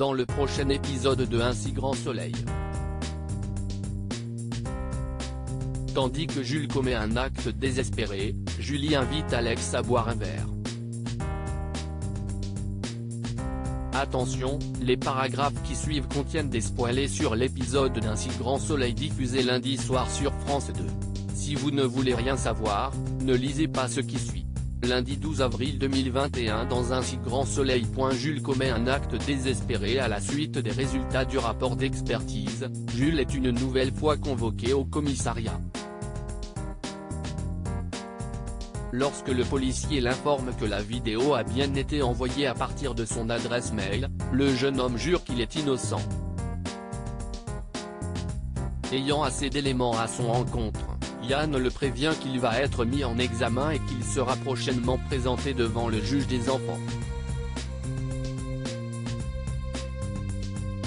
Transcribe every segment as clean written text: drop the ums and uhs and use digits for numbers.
dans le prochain épisode de Un si grand soleil. Tandis que Jules commet un acte désespéré, Julie invite Alex à boire un verre. Attention, les paragraphes qui suivent contiennent des spoilers sur l'épisode d'Un si grand soleil diffusé lundi soir sur France 2. Si vous ne voulez rien savoir, ne lisez pas ce qui suit. Lundi 12 avril 2021 dans Un si grand soleil. Jules commet un acte désespéré à la suite des résultats du rapport d'expertise. Jules est une nouvelle fois convoqué au commissariat. Lorsque le policier l'informe que la vidéo a bien été envoyée à partir de son adresse mail, le jeune homme jure qu'il est innocent. Ayant assez d'éléments à son encontre, Yann le prévient qu'il va être mis en examen et qu'il sera prochainement présenté devant le juge des enfants.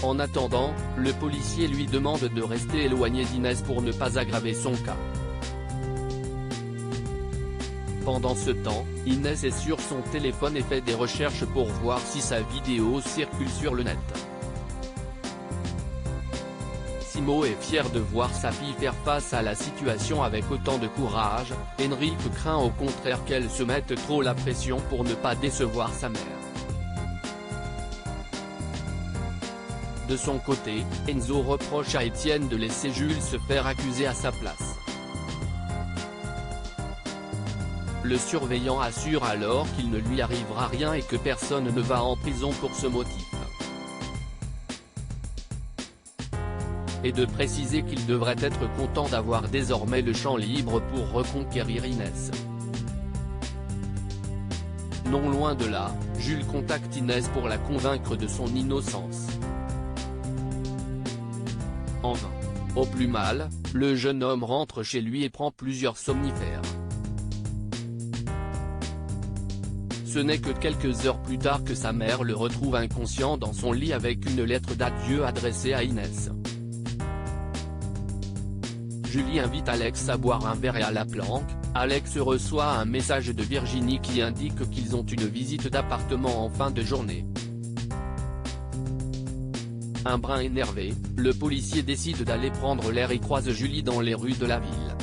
En attendant, le policier lui demande de rester éloigné d'Inès pour ne pas aggraver son cas. Pendant ce temps, Inès est sur son téléphone et fait des recherches pour voir si sa vidéo circule sur le net. Simo est fier de voir sa fille faire face à la situation avec autant de courage. Henrik craint au contraire qu'elle se mette trop la pression pour ne pas décevoir sa mère. De son côté, Enzo reproche à Étienne de laisser Jules se faire accuser à sa place. Le surveillant assure alors qu'il ne lui arrivera rien et que personne ne va en prison pour ce motif. Et de préciser qu'il devrait être content d'avoir désormais le champ libre pour reconquérir Inès. Non loin de là, Jules contacte Inès pour la convaincre de son innocence. En vain. Au plus mal, le jeune homme rentre chez lui et prend plusieurs somnifères. Ce n'est que quelques heures plus tard que sa mère le retrouve inconscient dans son lit avec une lettre d'adieu adressée à Inès. Julie invite Alex à boire un verre et à la planque. Alex reçoit un message de Virginie qui indique qu'ils ont une visite d'appartement en fin de journée. Un brin énervé, le policier décide d'aller prendre l'air et croise Julie dans les rues de la ville.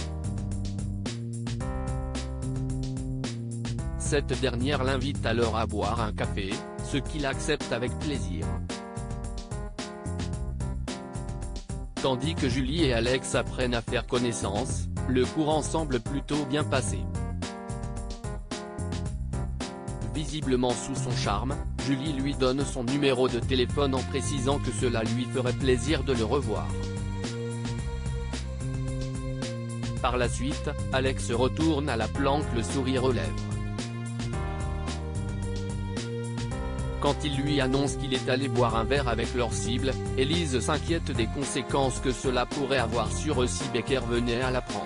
Cette dernière l'invite alors à boire un café, ce qu'il accepte avec plaisir. Tandis que Julie et Alex apprennent à faire connaissance, le courant semble plutôt bien passé. Visiblement sous son charme, Julie lui donne son numéro de téléphone en précisant que cela lui ferait plaisir de le revoir. Par la suite, Alex retourne à la planque le sourire aux lèvres. Quand il lui annonce qu'il est allé boire un verre avec leur cible, Élise s'inquiète des conséquences que cela pourrait avoir sur eux si Becker venait à l'apprendre.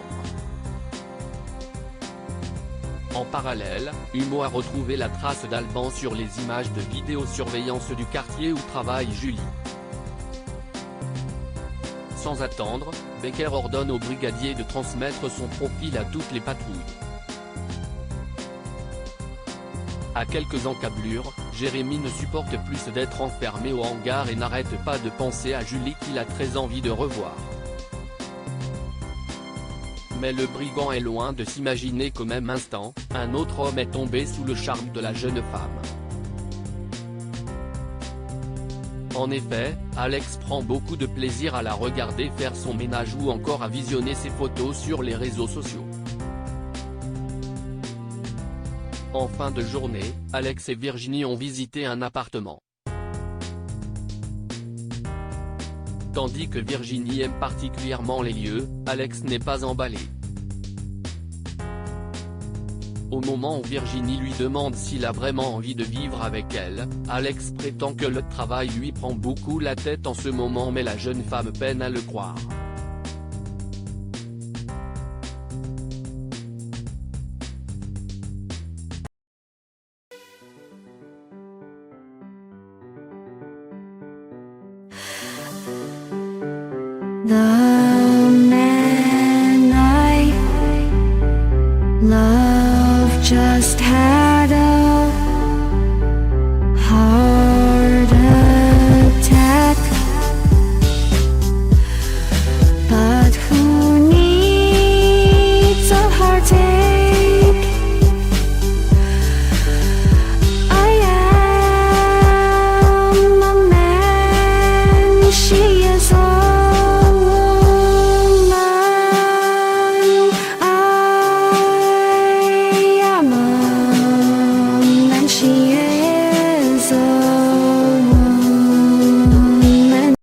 En parallèle, Humo a retrouvé la trace d'Alban sur les images de vidéosurveillance du quartier où travaille Julie. Sans attendre, Becker ordonne au brigadier de transmettre son profil à toutes les patrouilles. À quelques encablures, Jérémy ne supporte plus d'être enfermé au hangar et n'arrête pas de penser à Julie qu'il a très envie de revoir. Mais le brigand est loin de s'imaginer qu'au même instant, un autre homme est tombé sous le charme de la jeune femme. En effet, Alex prend beaucoup de plaisir à la regarder faire son ménage ou encore à visionner ses photos sur les réseaux sociaux. En fin de journée, Alex et Virginie ont visité un appartement. Tandis que Virginie aime particulièrement les lieux, Alex n'est pas emballé. Au moment où Virginie lui demande s'il a vraiment envie de vivre avec elle, Alex prétend que le travail lui prend beaucoup la tête en ce moment mais la jeune femme peine à le croire. The man I love just had a heart